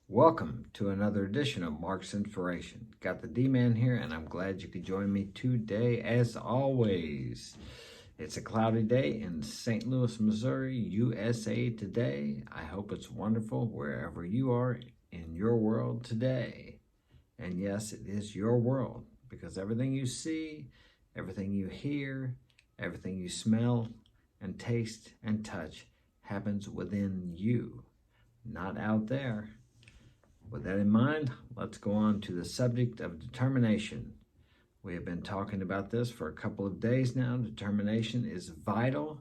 Welcome to another edition of Mark's Inspiration. Got the D-Man here, and I'm glad you could join me today as always. It's a cloudy day in St. Louis, Missouri, USA today. I hope it's wonderful wherever you are in your world today. And yes, it is your world, because everything you see, everything you hear, everything you smell and taste and touch happens within you, not out there. With that in mind, let's go on to the subject of determination. We have been talking about this for a couple of days now. Determination is vital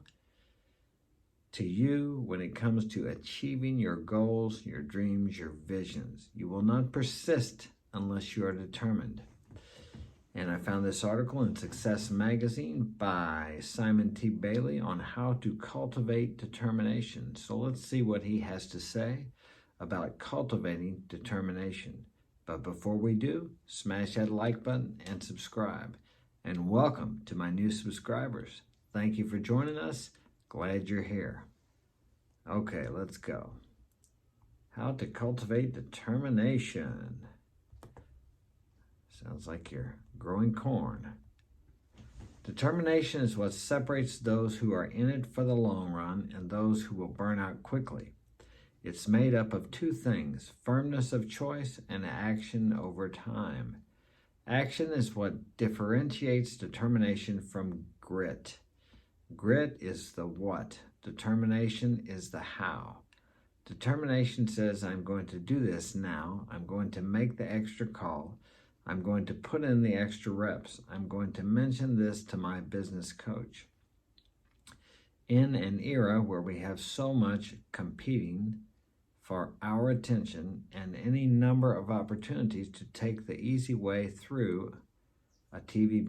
to you when it comes to achieving your goals, your dreams, your visions. You will not persist unless you are determined. And I found this article in Success Magazine by Simon T. Bailey on how to cultivate determination. So let's see what he has to say about cultivating determination. But before we do, smash that like button and subscribe. And welcome to my new subscribers. Thank you for joining us. Glad you're here. Okay, let's go. How to cultivate determination. Sounds like you're growing corn. Determination is what separates those who are in it for the long run and those who will burn out quickly. It's made up of two things: firmness of choice and action over time. Action is what differentiates determination from grit. Grit is the what. Determination is the how. Determination says, I'm going to do this now. I'm going to make the extra call. I'm going to put in the extra reps. I'm going to mention this to my business coach. In an era where we have so much competing for our attention and any number of opportunities to take the easy way through a TV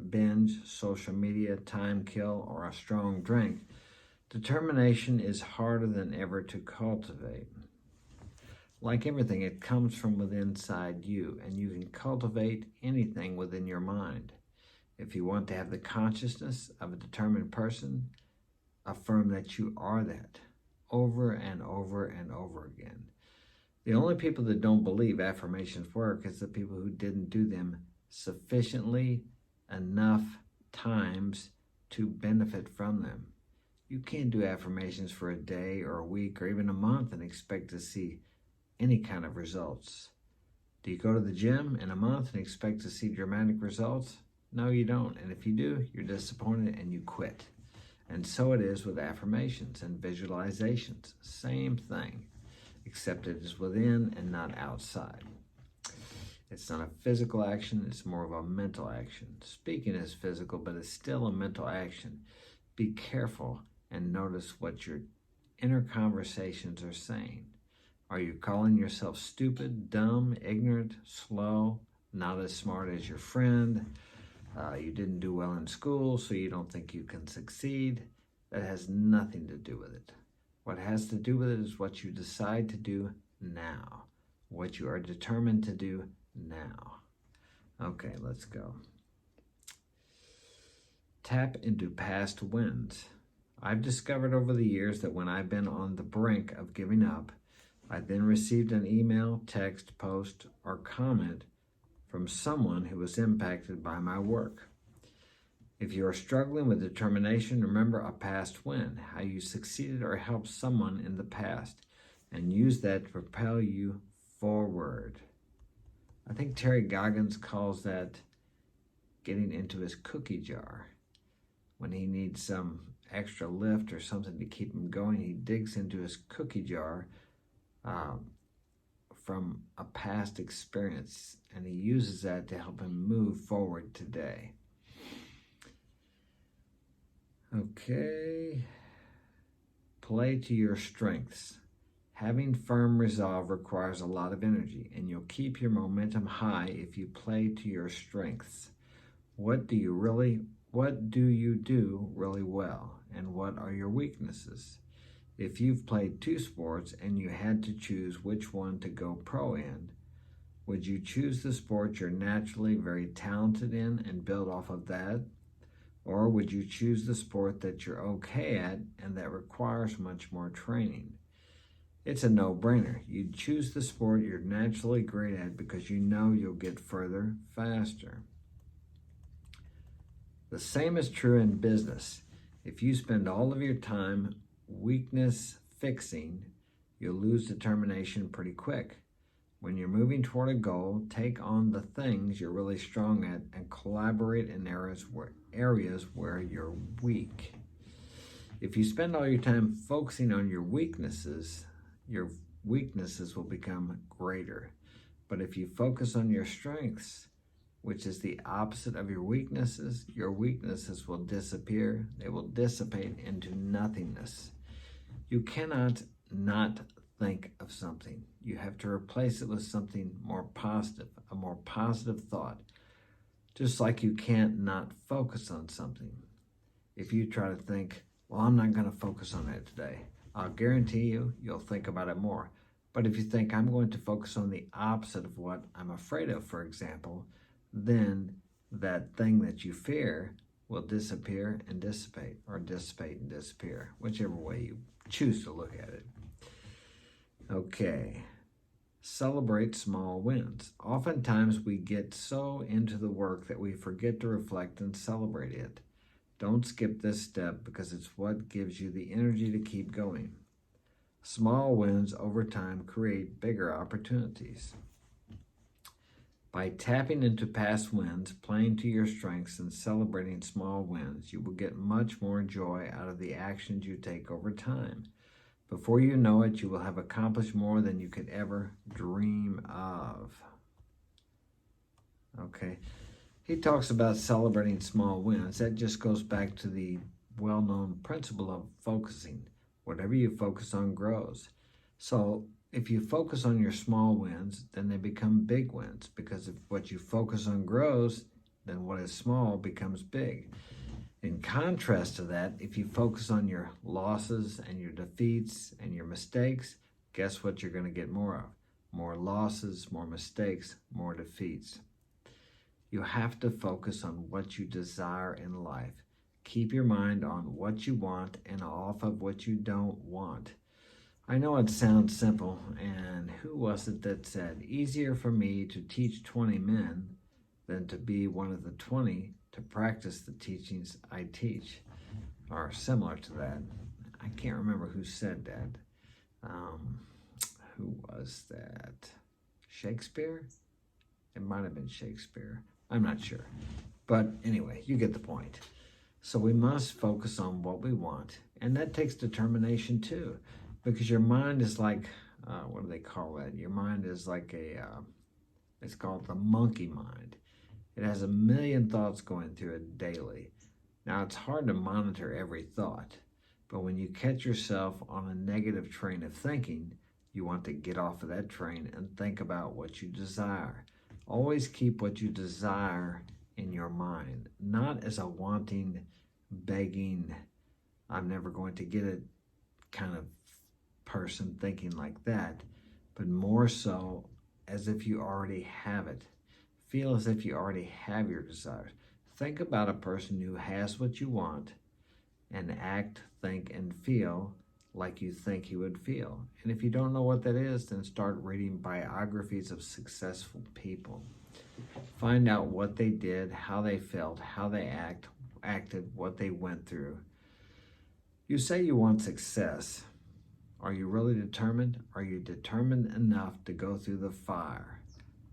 binge, social media, time kill, or a strong drink, determination is harder than ever to cultivate. Like everything, it comes from within inside you, and you can cultivate anything within your mind. If you want to have the consciousness of a determined person, affirm that you are that, over and over and over again. The only people that don't believe affirmations work is the people who didn't do them sufficiently enough times to benefit from them. You can't do affirmations for a day or a week or even a month and expect to see any kind of results. Do you go to the gym in a month and expect to see dramatic results? No, you don't. And if you do, you're disappointed and you quit. And so it is with affirmations and visualizations. Same thing, except it is within and not outside. It's not a physical action, it's more of a mental action. Speaking is physical, but it's still a mental action. Be careful and notice what your inner conversations are saying. Are you calling yourself stupid, dumb, ignorant, slow, not as smart as your friend? You didn't do well in school, so you don't think you can succeed. That has nothing to do with it. What has to do with it is what you decide to do now, what you are determined to do now. Okay, let's go. Tap into past wins. I've discovered over the years that when I've been on the brink of giving up, I then received an email, text, post, or comment from someone who was impacted by my work. If you are struggling with determination, remember a past win, how you succeeded or helped someone in the past, and use that to propel you forward. I think Terry Goggins calls that getting into his cookie jar. When he needs some extra lift or something to keep him going, he digs into his cookie jar from a past experience, and he uses that to help him move forward today. Okay. Play to your strengths. Having firm resolve requires a lot of energy, and you'll keep your momentum high if you play to your strengths. What do you do really well, and what are your weaknesses? If you've played two sports and you had to choose which one to go pro in, would you choose the sport you're naturally very talented in and build off of that? Or would you choose the sport that you're okay at and that requires much more training? It's a no-brainer. You choose the sport you're naturally great at because you know you'll get further faster. The same is true in business. If you spend all of your time weakness fixing, you'll lose determination pretty quick. When you're moving toward a goal, take on the things you're really strong at and collaborate in areas where you're weak. If you spend all your time focusing on your weaknesses will become greater. But if you focus on your strengths, which is the opposite of your weaknesses will disappear. They will dissipate into nothingness. You cannot not think of something. You have to replace it with something more positive, a more positive thought. Just like you can't not focus on something. If you try to think, well, I'm not going to focus on it today, I'll guarantee you'll think about it more. But if you think, I'm going to focus on the opposite of what I'm afraid of, for example, then that thing that you fear will disappear and dissipate, or dissipate and disappear, whichever way you choose to look at it. Okay, celebrate small wins. Oftentimes we get so into the work that we forget to reflect and celebrate it. Don't skip this step because it's what gives you the energy to keep going. Small wins over time create bigger opportunities. By tapping into past wins, playing to your strengths, and celebrating small wins, you will get much more joy out of the actions you take over time. Before you know it, you will have accomplished more than you could ever dream of. Okay. He talks about celebrating small wins. That just goes back to the well-known principle of focusing. Whatever you focus on grows. So if you focus on your small wins, then they become big wins, because if what you focus on grows, then what is small becomes big. In contrast to that, if you focus on your losses and your defeats and your mistakes, guess what you're going to get more of? More losses, more mistakes, more defeats. You have to focus on what you desire in life. Keep your mind on what you want and off of what you don't want. I know it sounds simple, and who was it that said, easier for me to teach 20 men than to be one of the 20 to practice the teachings I teach, or similar to that. I can't remember who said that. Who was that? Shakespeare? It might have been Shakespeare. I'm not sure. But anyway, you get the point. So we must focus on what we want, and that takes determination too. Because your mind is like, what do they call that? Your mind is like it's called the monkey mind. It has a million thoughts going through it daily. Now, it's hard to monitor every thought, but when you catch yourself on a negative train of thinking, you want to get off of that train and think about what you desire. Always keep what you desire in your mind, not as a wanting, begging, I'm never going to get it kind of person thinking like that, but more so as if you already have it. Feel as if you already have your desires. Think about a person who has what you want and act, think, and feel like you think he would feel. And if you don't know what that is, then start reading biographies of successful people. Find out what they did, how they felt, how they acted, what they went through. You say you want success. Are you really determined? Are you determined enough to go through the fire,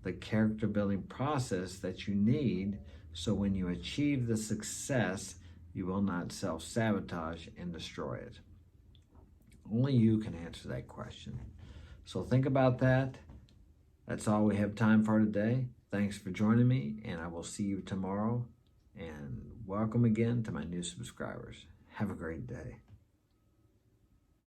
the character building process that you need, so when you achieve the success, you will not self-sabotage and destroy it? Only you can answer that question. So think about that. That's all we have time for today. Thanks for joining me, and I will see you tomorrow. And welcome again to my new subscribers. Have a great day.